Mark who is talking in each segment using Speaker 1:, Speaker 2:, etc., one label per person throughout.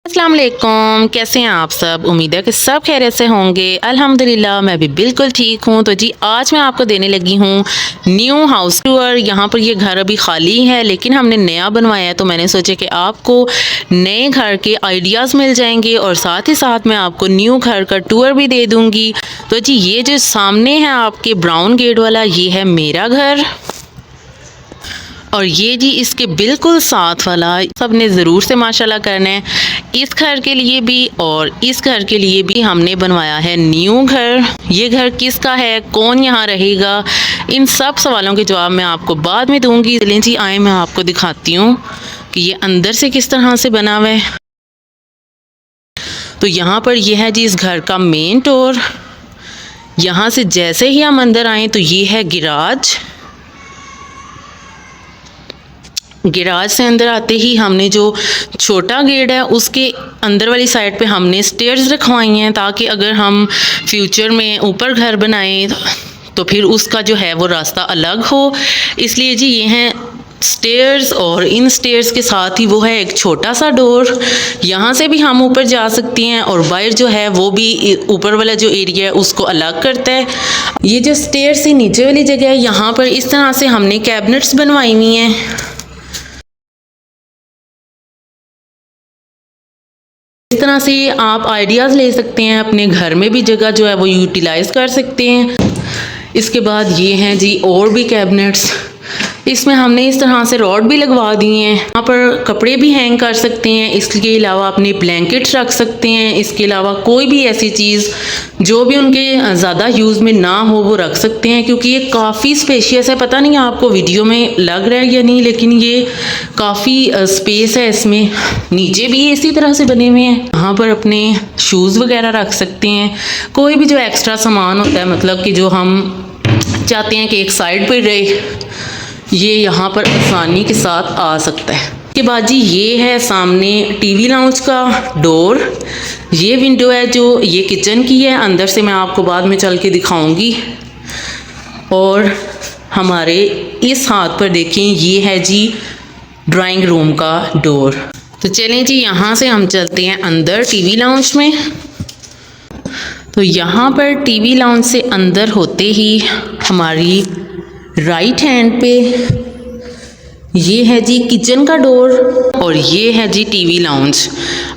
Speaker 1: अस्सलाम वालेकुम, कैसे हैं आप सब। उम्मीद है कि सब खैरियत से होंगे। अल्हम्दुलिल्लाह मैं भी बिल्कुल ठीक हूँ। तो जी आज मैं आपको देने लगी हूँ न्यू हाउस टूर। यहाँ पर ये घर अभी खाली है लेकिन हमने नया बनवाया है, तो मैंने सोचा कि आपको नए घर के आइडियाज़ मिल जाएंगे और साथ ही साथ मैं आपको न्यू घर का टूर भी दे दूँगी। तो जी ये जो सामने है आपके ब्राउन गेट वाला, ये है मेरा घर और ये जी इसके बिल्कुल साथ वाला। सब ने ज़रूर से माशाल्लाह करना है इस घर के लिए भी और इस घर के लिए भी। हमने बनवाया है न्यू घर। ये घर किसका है, कौन यहाँ रहेगा, इन सब सवालों के जवाब मैं आपको बाद में दूंगी। चलें जी आए मैं आपको दिखाती हूँ कि ये अंदर से किस तरह से बना हुआ है। तो यहाँ पर ये है जी इस घर का मेन डोर। यहाँ से जैसे ही हम अंदर आए तो ये है गिराज। गिराज से अंदर आते ही हमने जो छोटा गेट है उसके अंदर वाली साइड पे हमने स्टेयर्स रखवाई हैं, ताकि अगर हम फ्यूचर में ऊपर घर बनाएं तो फिर उसका जो है वो रास्ता अलग हो। इसलिए जी ये हैं स्टेयर्स और इन स्टेयर्स के साथ ही वो है एक छोटा सा डोर। यहाँ से भी हम ऊपर जा सकते हैं और बाहर जो है वो भी ऊपर वाला जो एरिया है उसको अलग करता है। ये जो स्टेयर से नीचे वाली जगह है, यहाँ पर इस तरह से हमने कैबिनेट्स बनवाई हुई हैं। इस तरह से आप आइडियाज़ ले सकते हैं, अपने घर में भी जगह जो है वो यूटिलाइज़ कर सकते हैं। इसके बाद ये हैं जी और भी कैबिनेट्स। इसमें हमने इस तरह से रॉड भी लगवा दिए हैं। यहाँ पर कपड़े भी हैंग कर सकते हैं, इसके अलावा अपने ब्लैंकेट्स रख सकते हैं। इसके अलावा कोई भी ऐसी चीज़ जो भी उनके ज़्यादा यूज़ में ना हो वो रख सकते हैं, क्योंकि ये काफ़ी स्पेशियस है। पता नहीं आपको वीडियो में लग रहा है या नहीं, लेकिन ये काफ़ी स्पेस है इसमें। नीचे भी इसी तरह से बने हुए हैं। यहाँ पर अपने शूज़ वगैरह रख सकते हैं। कोई भी जो एक्स्ट्रा सामान होता है, मतलब कि जो हम चाहते हैं कि एक साइड पर रहे, ये यहाँ पर आसानी के साथ आ सकता है। उसके बाद जी ये है सामने टीवी लाउंज का डोर। ये विंडो है जो ये किचन की है, अंदर से मैं आपको बाद में चल के दिखाऊंगी। और हमारे इस हाथ पर देखें ये है जी ड्राइंग रूम का डोर। तो चलें जी यहाँ से हम चलते हैं अंदर टीवी लाउंज में। तो यहाँ पर टीवी लाउंज से अंदर होते ही हमारी राइट हैंड पे ये है जी किचन का डोर और ये है जी टीवी लाउंज।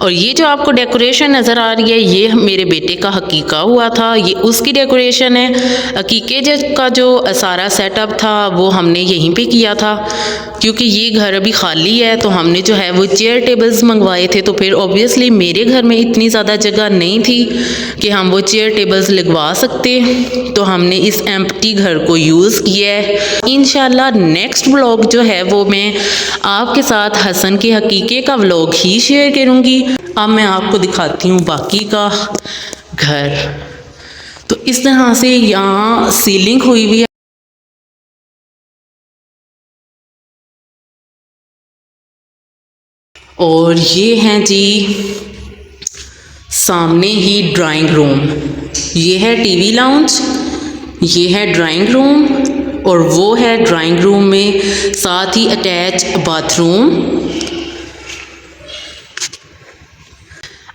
Speaker 1: और ये जो आपको डेकोरेशन नज़र आ रही है ये मेरे बेटे का हकीका हुआ था, ये उसकी डेकोरेशन है। हकीके का जो सारा सेटअप था वो हमने यहीं पे किया था, क्योंकि ये घर अभी खाली है तो हमने जो है वो चेयर टेबल्स मंगवाए थे। तो फिर ऑब्वियसली मेरे घर में इतनी ज़्यादा जगह नहीं थी कि हम वो चेयर टेबल्स लगवा सकते, तो हमने इस एम्प्टी घर को यूज़ किया है। इंशाल्लाह नेक्स्ट व्लॉग जो है वो मैं आपके साथ हसन के हकीके का व्लॉग ही शेयर करूँगी। अब मैं आपको दिखाती हूँ बाकी का घर। तो इस तरह से यहाँ सीलिंग हुई हुई है और ये हैं जी सामने ही ड्राइंग रूम। ये है टीवी लाउंज, ये है ड्राइंग रूम और वो है ड्राइंग रूम में साथ ही अटैच बाथरूम।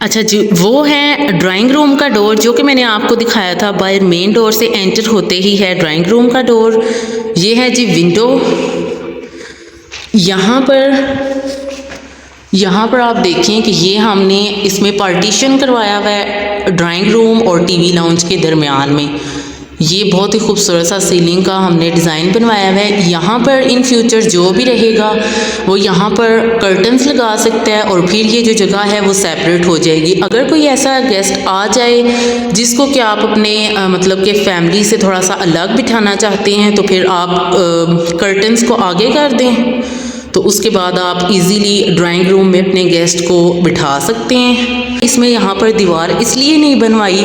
Speaker 1: अच्छा जी वो है ड्राइंग रूम का डोर जो कि मैंने आपको दिखाया था। बाहर मेन डोर से एंटर होते ही है ड्राइंग रूम का डोर। ये है जी विंडो। यहाँ पर आप देखें कि ये हमने इसमें पार्टीशन करवाया हुआ है ड्राइंग रूम और टीवी लाउंज के दरमियान में। ये बहुत ही खूबसूरत सा सीलिंग का हमने डिज़ाइन बनवाया हुआ है। यहाँ पर इन फ्यूचर जो भी रहेगा वो यहाँ पर कर्टन्स लगा सकता है और फिर ये जो जगह है वो सेपरेट हो जाएगी। अगर कोई ऐसा गेस्ट आ जाए जिसको कि आप अपने मतलब कि फैमिली से थोड़ा सा अलग बिठाना चाहते हैं, तो फिर आप कर्टन्स को आगे कर दें, तो उसके बाद आप इजीली ड्राइंग रूम में अपने गेस्ट को बिठा सकते हैं। इसमें यहाँ पर दीवार इसलिए नहीं बनवाई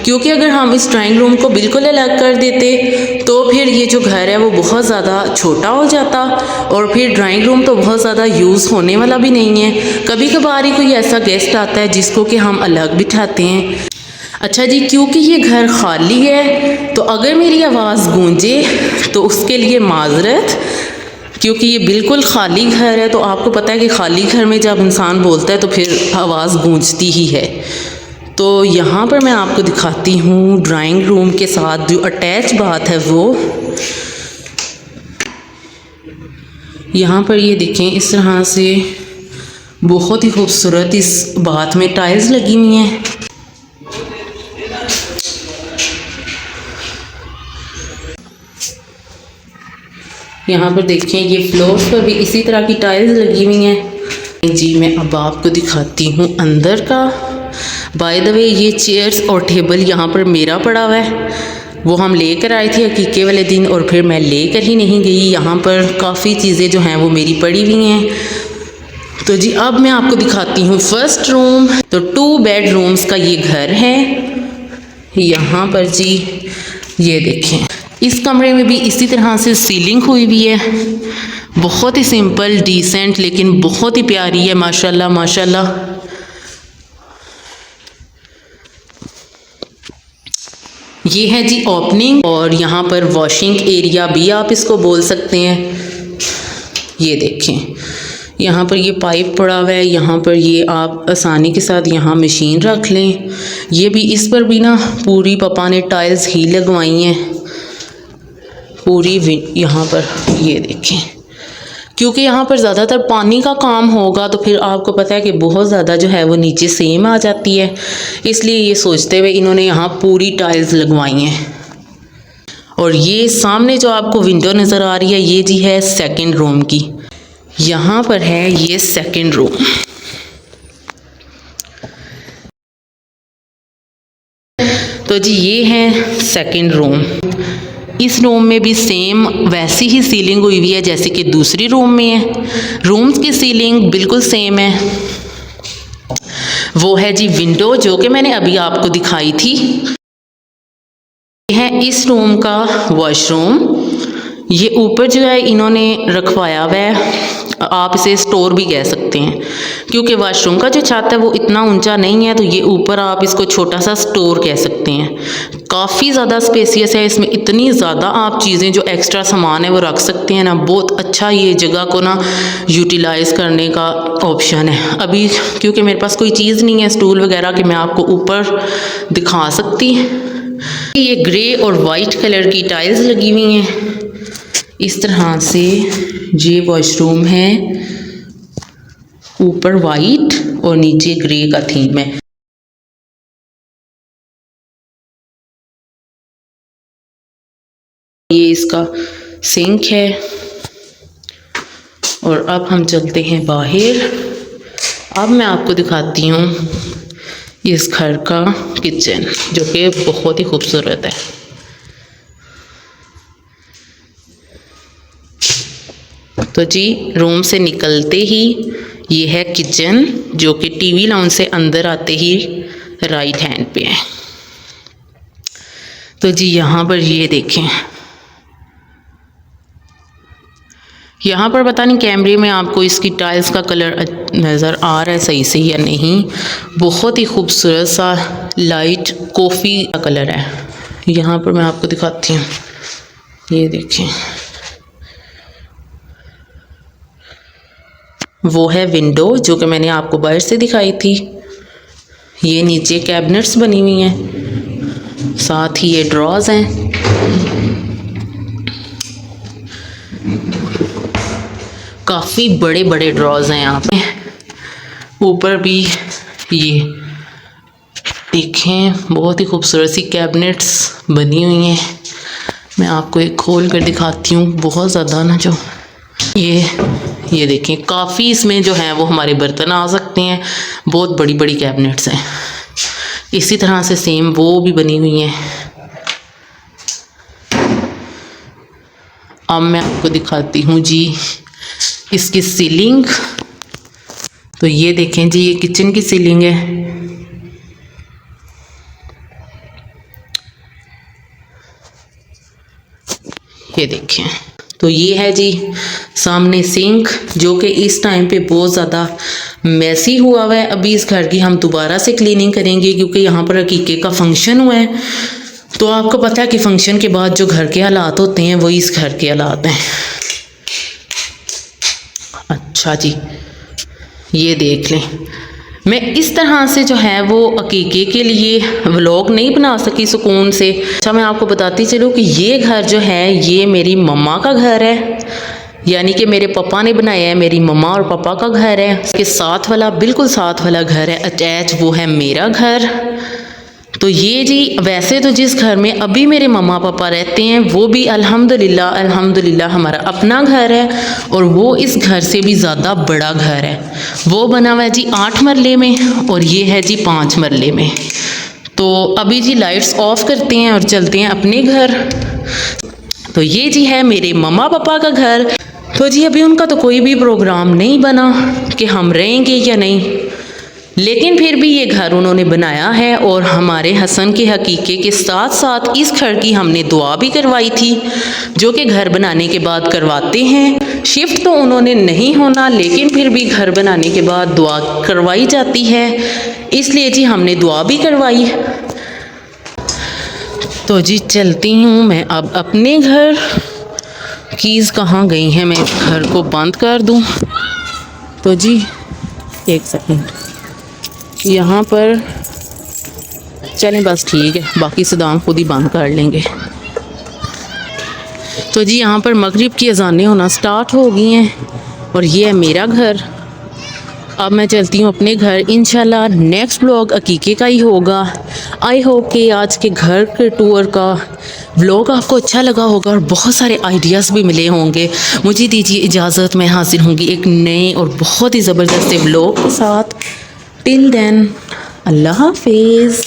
Speaker 1: क्योंकि अगर हम इस ड्राइंग रूम को बिल्कुल अलग कर देते तो फिर ये जो घर है वो बहुत ज़्यादा छोटा हो जाता और फिर ड्राइंग रूम तो बहुत ज़्यादा यूज़ होने वाला भी नहीं है। कभी कभार ही कोई ऐसा गेस्ट आता है जिसको कि हम अलग बिठाते हैं। अच्छा जी क्योंकि ये घर खाली है तो अगर मेरी आवाज़ गूंजे तो उसके लिए माजरत। क्योंकि ये बिल्कुल खाली घर है, तो आपको पता है कि खाली घर में जब इंसान बोलता है तो फिर आवाज़ गूंजती ही है। तो यहाँ पर मैं आपको दिखाती हूँ ड्राइंग रूम के साथ जो अटैच बाथ है वो। यहाँ पर ये देखें, इस तरह से बहुत ही खूबसूरत इस बाथ में टाइल्स लगी हुई हैं। यहाँ पर देखें, ये फ्लोर पर भी इसी तरह की टाइल्स लगी हुई हैं। जी मैं अब आपको दिखाती हूँ अंदर का। बाय द वे ये चेयर्स और टेबल यहाँ पर मेरा पड़ा हुआ है, वो हम लेकर आए थे हकीके वाले दिन और फिर मैं लेकर ही नहीं गई। यहाँ पर काफ़ी चीज़ें जो हैं वो मेरी पड़ी हुई हैं। तो जी अब मैं आपको दिखाती हूँ फर्स्ट रूम। तो 2 बेडरूम्स का ये घर है। यहाँ पर जी ये देखें, इस कमरे में भी इसी तरह से सीलिंग हुई हुई है, बहुत ही सिंपल डिसेंट लेकिन बहुत ही प्यारी है, माशाल्लाह माशाल्लाह। ये है जी ओपनिंग, और यहाँ पर वॉशिंग एरिया भी आप इसको बोल सकते हैं। ये देखें, यहाँ पर ये पाइप पड़ा हुआ है, यहाँ पर ये आप आसानी के साथ यहाँ मशीन रख लें। ये भी, इस पर भी ना पूरी पापा ने टाइल्स ही लगवाई हैं पूरी। यहाँ पर ये देखें, क्योंकि यहाँ पर ज़्यादातर पानी का काम होगा तो फिर आपको पता है कि बहुत ज़्यादा जो है वो नीचे सेम आ जाती है, इसलिए ये सोचते हुए इन्होंने यहाँ पूरी टाइल्स लगवाई हैं। और ये सामने जो आपको विंडो नज़र आ रही है, ये जी है सेकंड रूम की। यहाँ पर है ये सेकंड रूम। तो जी ये है सेकंड रूम। इस रूम में भी सेम वैसी ही सीलिंग हुई हुई है जैसे कि दूसरी रूम में है। रूम्स की सीलिंग बिल्कुल सेम है। वो है जी विंडो, जो कि मैंने अभी आपको दिखाई थी। है इस रूम का वॉशरूम। ये ऊपर जो है इन्होंने रखवाया हुआ है, आप इसे स्टोर भी कह सकते हैं, क्योंकि वॉशरूम का जो छत है वो इतना ऊंचा नहीं है, तो ये ऊपर आप इसको छोटा सा स्टोर कह सकते हैं। काफ़ी ज़्यादा स्पेसियस है, इसमें इतनी ज़्यादा आप चीज़ें जो एक्स्ट्रा सामान है वो रख सकते हैं ना। बहुत अच्छा ये जगह को ना यूटिलाइज़ करने का ऑप्शन है। अभी क्योंकि मेरे पास कोई चीज़ नहीं है स्टूल वगैरह कि मैं आपको ऊपर दिखा सकती। ये ग्रे और वाइट कलर की टाइल्स लगी हुई हैं। इस तरह से ये वॉशरूम है, ऊपर वाइट और नीचे ग्रे का थीम है। ये इसका सिंक है। और अब हम चलते हैं बाहर। अब मैं आपको दिखाती हूँ इस घर का किचन, जो कि बहुत ही खूबसूरत है। तो जी रूम से निकलते ही ये है किचन, जो कि टीवी लाउंज से अंदर आते ही राइट हैंड पे है। तो जी यहाँ पर ये देखें, यहाँ पर पता नहीं कैमरे में आपको इसकी टाइल्स का कलर नज़र आ रहा है सही से या नहीं। बहुत ही खूबसूरत सा लाइट कॉफ़ी का कलर है। यहाँ पर मैं आपको दिखाती हूँ, ये देखें, वो है विंडो जो कि मैंने आपको बाहर से दिखाई थी। ये नीचे कैबिनेट्स बनी हुई हैं, साथ ही ये ड्रॉज हैं। काफ़ी बड़े बड़े ड्रॉज हैं यहाँ पे। ऊपर भी ये देखें, बहुत ही खूबसूरत सी कैबिनेट्स बनी हुई हैं। मैं आपको एक खोल कर दिखाती हूँ। बहुत ज़्यादा ना जो ये देखें, काफ़ी इसमें जो है वो हमारे बर्तन आ सकते हैं। बहुत बड़ी बड़ी कैबिनेट्स हैं। इसी तरह से सेम वो भी बनी हुई हैं। अब मैं आपको दिखाती हूँ जी इसकी सीलिंग। तो ये देखें जी, ये किचन की सीलिंग है। ये देखें, तो ये है जी सामने सिंक, जो कि इस टाइम पे बहुत ज़्यादा मैसी हुआ है। अभी इस घर की हम दोबारा से क्लीनिंग करेंगे, क्योंकि यहाँ पर अकीके का फंक्शन हुआ है। तो आपको पता है कि फंक्शन के बाद जो घर के हालात होते हैं वही इस घर के हालात हैं। अच्छा जी, ये देख लें। मैं इस तरह से जो है वो अकीके के लिए व्लॉग नहीं बना सकी सुकून से। अच्छा, मैं आपको बताती चलूँ कि ये घर जो है ये मेरी मम्मा का घर है, यानी कि मेरे पापा ने बनाया है। मेरी मम्मा और पापा का घर है। इसके साथ वाला, बिल्कुल साथ वाला घर है अटैच, वो है मेरा घर। तो ये जी, वैसे तो जिस घर में अभी मेरे मम्मा पापा रहते हैं वो भी अल्हम्दुलिल्लाह हमारा अपना घर है, और वो इस घर से भी ज़्यादा बड़ा घर है। वो बना हुआ है जी 8 मरले में, और ये है जी 5 मरले में। तो अभी जी लाइट्स ऑफ करते हैं और चलते हैं अपने घर। तो ये जी है मेरे मम्मा पापा का घर। तो जी अभी उनका तो कोई भी प्रोग्राम नहीं बना कि हम रहेंगे या नहीं, लेकिन फिर भी ये घर उन्होंने बनाया है। और हमारे हसन के हकीके के साथ साथ इस घर की हमने दुआ भी करवाई थी, जो कि घर बनाने के बाद करवाते हैं। शिफ्ट तो उन्होंने नहीं होना, लेकिन फिर भी घर बनाने के बाद दुआ करवाई जाती है, इसलिए जी हमने दुआ भी करवाई। तो जी चलती हूँ मैं अब अपने घर। कीज़ कहाँ गई हैं, मैं इस घर को बंद कर दूँ। तो जी एक सेकंड, यहाँ पर चलें, बस ठीक है, बाकी सदाम खुद ही बंद कर लेंगे। तो जी यहाँ पर मगरिब की अज़ानें होना स्टार्ट हो गई हैं, और ये है मेरा घर। अब मैं चलती हूँ अपने घर। इंशाल्लाह नेक्स्ट व्लॉग अकीके का ही होगा। आई होप कि आज के घर के टूर का व्लॉग आपको अच्छा लगा होगा और बहुत सारे आइडियाज़ भी मिले होंगे। मुझे दीजिए इजाज़त, मैं हाजिर होंगी एक नए और बहुत ही ज़बरदस्त व्लॉग के साथ। टिल देन, अल्लाह हाफिज़।